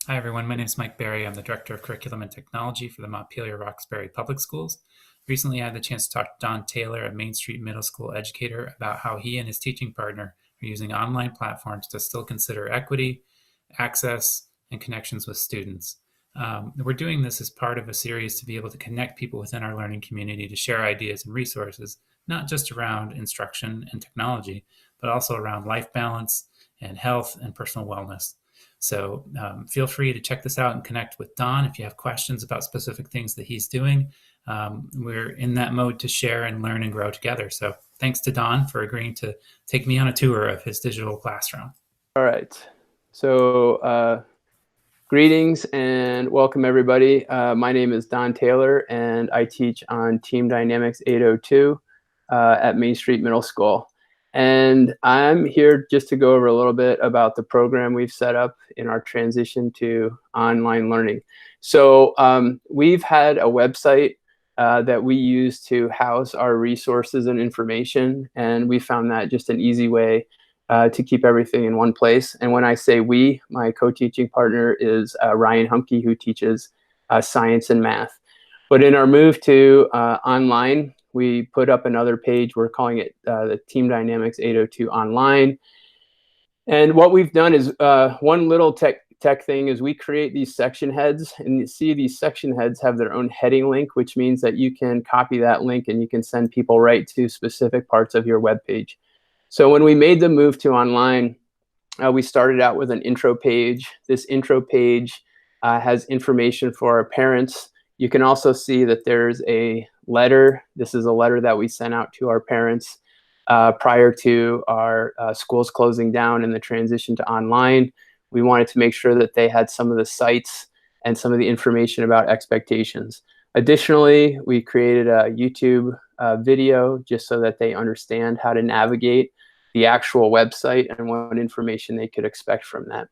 Hi, everyone. My name is Mike Berry. I'm the Director of Curriculum and Technology for the Montpelier Roxbury Public Schools. Recently, I had the chance to talk to Don Taylor, a Main Street Middle School educator, about how he and his teaching partner are using online platforms to still consider equity, access, and connections with students. We're doing this as part of a series to be able to connect people within our learning community to share ideas and resources, not just around instruction and technology, but also around life balance and health and personal wellness. So feel free to check this out and connect with Don if you have questions about specific things that he's doing. We're in that mode to share and learn and grow together. So thanks to Don for agreeing to take me on a tour of his digital classroom. All right. So greetings and welcome, everybody. My name is Don Taylor, and I teach on Team Dynamics 802 at Main Street Middle School. And I'm here just to go over a little bit about the program we've set up in our transition to online learning. So we've had a website that we use to house our resources and information, and we found that just an easy way to keep everything in one place. And when I say we, my co-teaching partner is Ryan Humke, who teaches science and math. But in our move to online, we put up another page. We're calling it the Team Dynamics 802 Online. And what we've done is one little tech thing is we create these section heads, and you see these section heads have their own heading link, which means that you can copy that link and you can send people right to specific parts of your web page. So when we made the move to online, we started out with an intro page. This intro page has information for our parents. You can also see that there's a letter. This is a letter that we sent out to our parents prior to our schools closing down and the transition to online. We wanted to make sure that they had some of the sites and some of the information about expectations. Additionally, we created a YouTube video just so that they understand how to navigate the actual website and what information they could expect from that.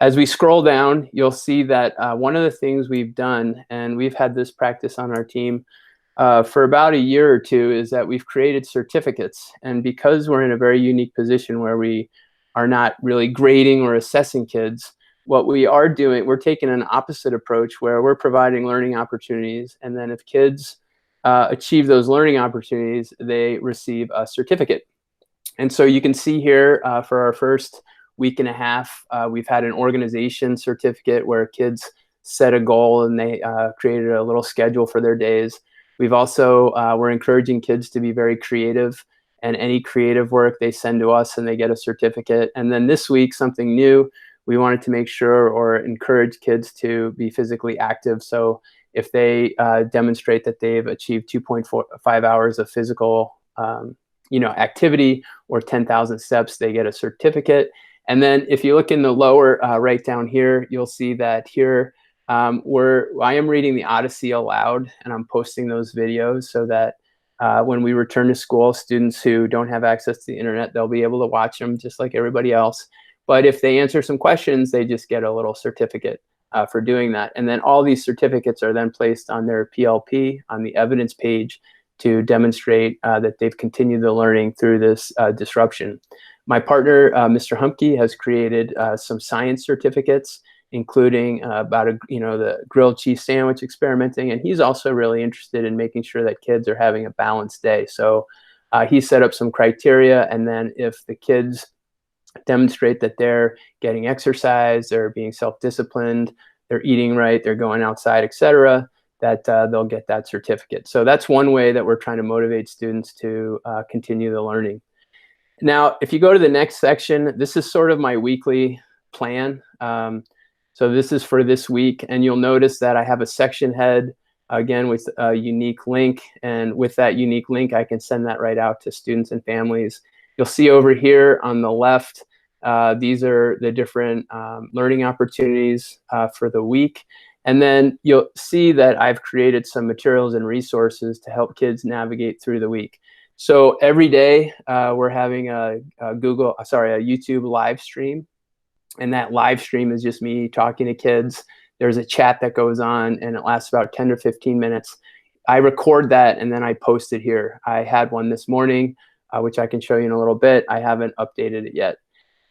As we scroll down, you'll see that one of the things we've done, and we've had this practice on our team for about a year or two, is that we've created certificates. And because we're in a very unique position where we are not really grading or assessing kids, what we are doing, we're taking an opposite approach where we're providing learning opportunities. And then if kids achieve those learning opportunities, they receive a certificate. And so you can see here for our first week and a half, we've had an organization certificate where kids set a goal and they created a little schedule for their days. We've also, we're encouraging kids to be very creative, and any creative work they send to us and they get a certificate. And then this week, something new, we wanted to make sure or encourage kids to be physically active. So if they demonstrate that they've achieved 2.5 hours of physical activity or 10,000 steps, they get a certificate. And then if you look in the lower right down here, you'll see that here I am reading the Odyssey aloud, and I'm posting those videos so that when we return to school, students who don't have access to the internet, they'll be able to watch them just like everybody else. But if they answer some questions, they just get a little certificate for doing that. And then all these certificates are then placed on their PLP on the evidence page to demonstrate that they've continued the learning through this disruption. My partner, Mr. Humke, has created some science certificates, including about the grilled cheese sandwich experimenting, and he's also really interested in making sure that kids are having a balanced day. So he set up some criteria, and then if the kids demonstrate that they're getting exercise, they're being self-disciplined, they're eating right, they're going outside, etc., that they'll get that certificate. So that's one way that we're trying to motivate students to continue the learning. Now, if you go to the next section, this is sort of my weekly plan. So this is for this week, and you'll notice that I have a section head, again, with a unique link. And with that unique link, I can send that right out to students and families. You'll see over here on the left, these are the different learning opportunities for the week. And then you'll see that I've created some materials and resources to help kids navigate through the week. So every day we're having a YouTube live stream. And that live stream is just me talking to kids. There's a chat that goes on, and it lasts about 10 to 15 minutes. I record that, and then I post it here. I had one this morning, which I can show you in a little bit. I haven't updated it yet.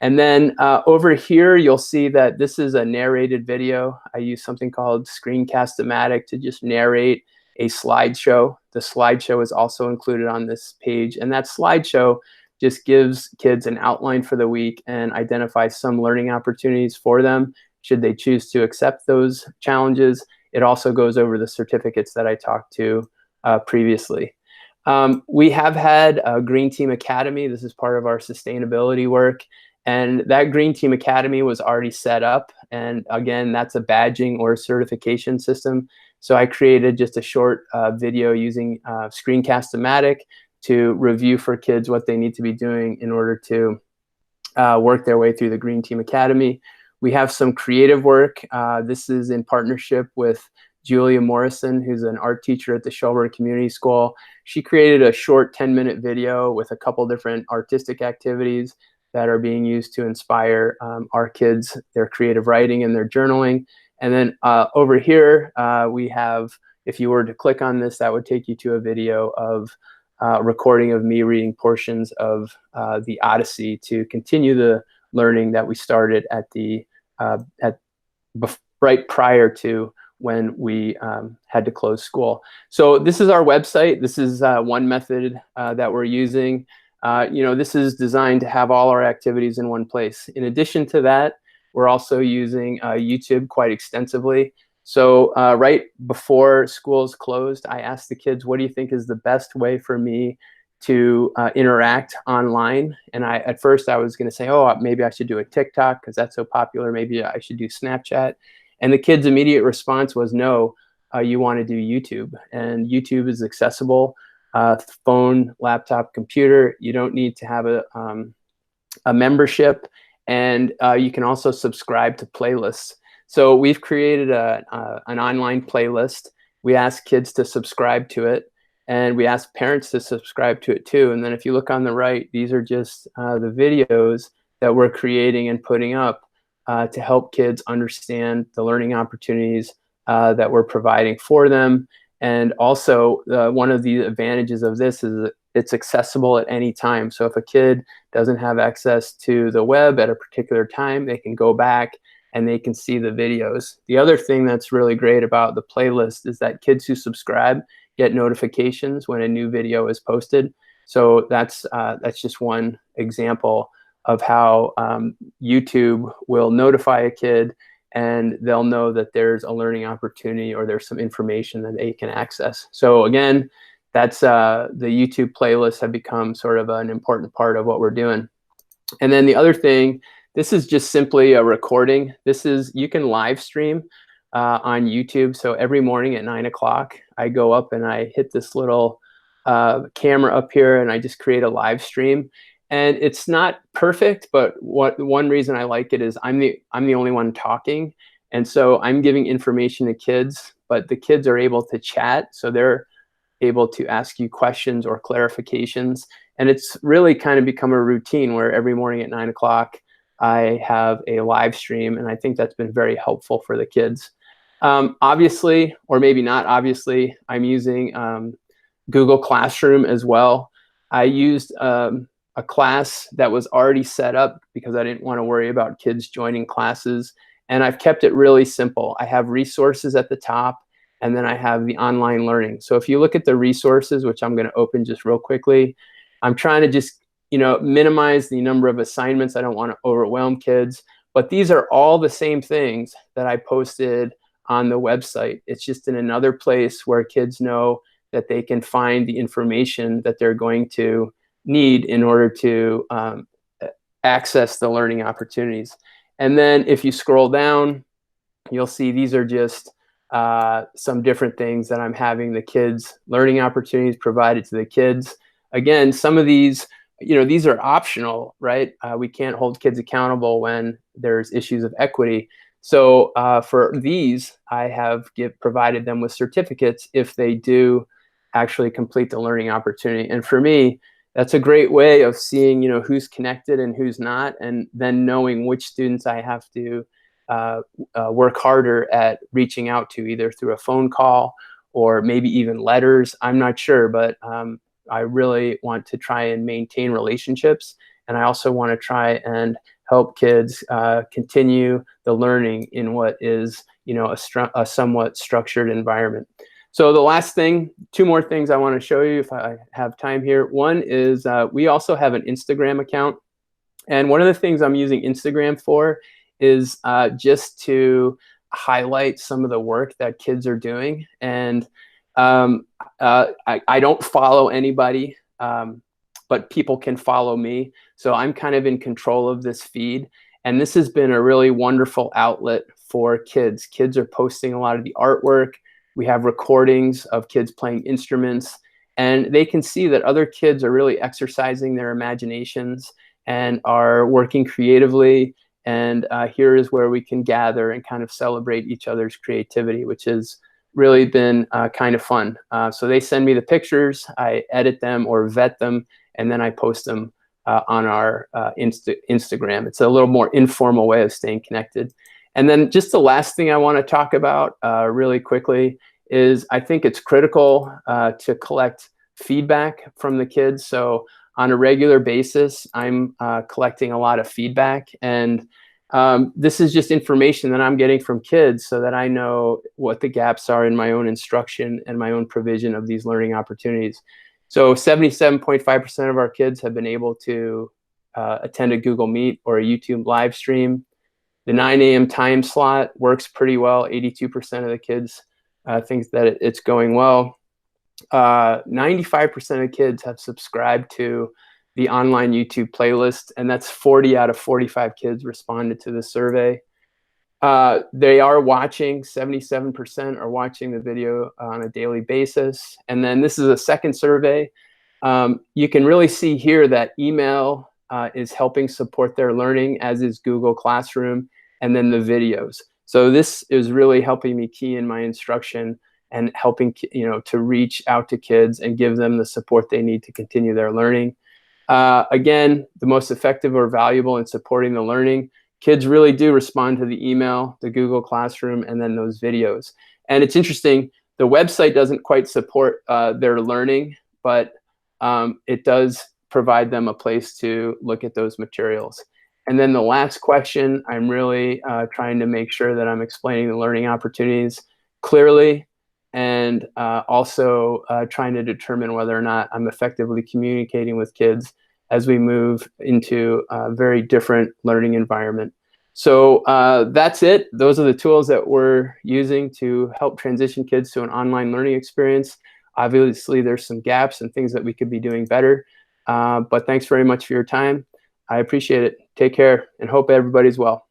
And then over here, you'll see that this is a narrated video. I use something called Screencast-O-Matic to just narrate a slideshow. The slideshow is also included on this page. And that slideshow just gives kids an outline for the week and identifies some learning opportunities for them should they choose to accept those challenges. It also goes over the certificates that I talked to previously. We have had a Green Team Academy. This is part of our sustainability work. And that Green Team Academy was already set up. And again, that's a badging or certification system. So I created just a short video using Screencast-O-Matic to review for kids what they need to be doing in order to work their way through the Green Team Academy. We have some creative work. This is in partnership with Julia Morrison, who's an art teacher at the Shelburne Community School. She created a short 10-minute video with a couple different artistic activities that are being used to inspire our kids, their creative writing and their journaling. And then over here, we have, if you were to click on this, that would take you to a video of recording of me reading portions of the Odyssey to continue the learning that we started at the right prior to when we had to close school. So this is our website. This is one method that we're using. This is designed to have all our activities in one place. In addition to that, we're also using YouTube quite extensively. So right before school's closed, I asked the kids, what do you think is the best way for me to interact online? And at first I was gonna say, oh, maybe I should do a TikTok because that's so popular. Maybe I should do Snapchat. And the kids' immediate response was, no, you wanna do YouTube. And YouTube is accessible. Phone, laptop, computer. You don't need to have a membership, and you can also subscribe to playlists. So we've created an online playlist. We ask kids to subscribe to it, and we ask parents to subscribe to it too. And then if you look on the right, these are just the videos that we're creating and putting up to help kids understand the learning opportunities that we're providing for them. And also, one of the advantages of this is that it's accessible at any time. So if a kid doesn't have access to the web at a particular time, they can go back and they can see the videos. The other thing that's really great about the playlist is that kids who subscribe get notifications when a new video is posted. So that's just one example of how YouTube will notify a kid, and they'll know that there's a learning opportunity or there's some information that they can access. So again, that's the YouTube playlists have become sort of an important part of what we're doing. And then the other thing, this is just simply a recording. You can live stream on YouTube. So every morning at 9 o'clock, I go up and I hit this little camera up here and I just create a live stream. And it's not perfect, but one reason I like it is I'm the only one talking. And so I'm giving information to kids, but the kids are able to chat. So they're able to ask you questions or clarifications. And it's really kind of become a routine where every morning at 9 o'clock, I have a live stream. And I think that's been very helpful for the kids. Obviously, or maybe not obviously, I'm using Google Classroom as well. I used a class that was already set up because I didn't want to worry about kids joining classes. And I've kept it really simple. I have resources at the top, and then I have the online learning. So if you look at the resources, which I'm going to open just real quickly, I'm trying to just minimize the number of assignments. I don't want to overwhelm kids, but these are all the same things that I posted on the website. It's just in another place where kids know that they can find the information that they're going to need in order to access the learning opportunities. And then if you scroll down, you'll see these are just some different things that I'm having the kids, learning opportunities provided to the kids. Again, some of these, these are optional, right? We can't hold kids accountable when there's issues of equity. So for these, I have provided them with certificates if they do actually complete the learning opportunity. And for me, that's a great way of seeing, who's connected and who's not, and then knowing which students I have to work harder at reaching out to, either through a phone call or maybe even letters. I'm not sure, but I really want to try and maintain relationships And I also want to try and help kids continue the learning in what is, a somewhat structured environment. So the last thing, two more things I want to show you if I have time here. One is we also have an Instagram account. And one of the things I'm using Instagram for is just to highlight some of the work that kids are doing. And I don't follow anybody, but people can follow me. So I'm kind of in control of this feed. And this has been a really wonderful outlet for kids. Kids are posting a lot of the artwork. We have recordings of kids playing instruments. And they can see that other kids are really exercising their imaginations and are working creatively. And here is where we can gather and kind of celebrate each other's creativity, which has really been kind of fun. So they send me the pictures, I edit them or vet them, and then I post them on our Instagram. It's a little more informal way of staying connected. And then just the last thing I want to talk about really quickly is I think it's critical to collect feedback from the kids. So on a regular basis, I'm collecting a lot of feedback, and this is just information that I'm getting from kids so that I know what the gaps are in my own instruction and my own provision of these learning opportunities. So 77.5% of our kids have been able to attend a Google Meet or a YouTube live stream. The 9 a.m. time slot works pretty well. 82% of the kids think that it's going well. 95% of kids have subscribed to the online YouTube playlist, and that's 40 out of 45 kids responded to the survey. They are watching, 77% are watching the video on a daily basis. And then this is a second survey. You can really see here that email is helping support their learning, as is Google Classroom, and then the videos. So this is really helping me key in my instruction and helping, to reach out to kids and give them the support they need to continue their learning. Again, the most effective or valuable in supporting the learning, kids really do respond to the email, the Google Classroom, and then those videos. And it's interesting, the website doesn't quite support their learning, but it does provide them a place to look at those materials. And then the last question, I'm really trying to make sure that I'm explaining the learning opportunities clearly, and also trying to determine whether or not I'm effectively communicating with kids as we move into a very different learning environment. So that's it. Those are the tools that we're using to help transition kids to an online learning experience. Obviously, there's some gaps and things that we could be doing better, but thanks very much for your time. I appreciate it. Take care and hope everybody's well.